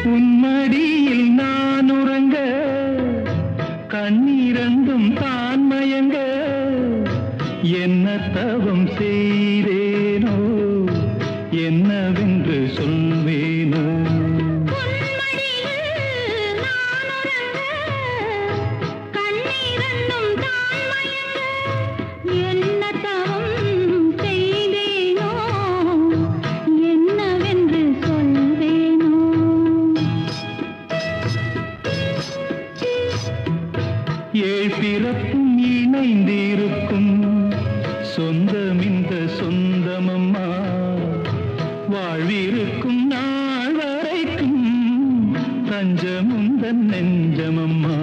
உன்மடியில் நான் உறங்க கண்ணீரந்தும் தான் மயங்க என்ன தவம் செய்தேனோ என்னவென்று சொல்வேனோ ஏழ் பிறப்பும் இணைந்திருக்கும் சொந்தம் இந்த சொந்தமம்மா வாழ்விருக்கும் நாள் வரைக்கும் தஞ்சமுந்தன் நெஞ்சமம்மா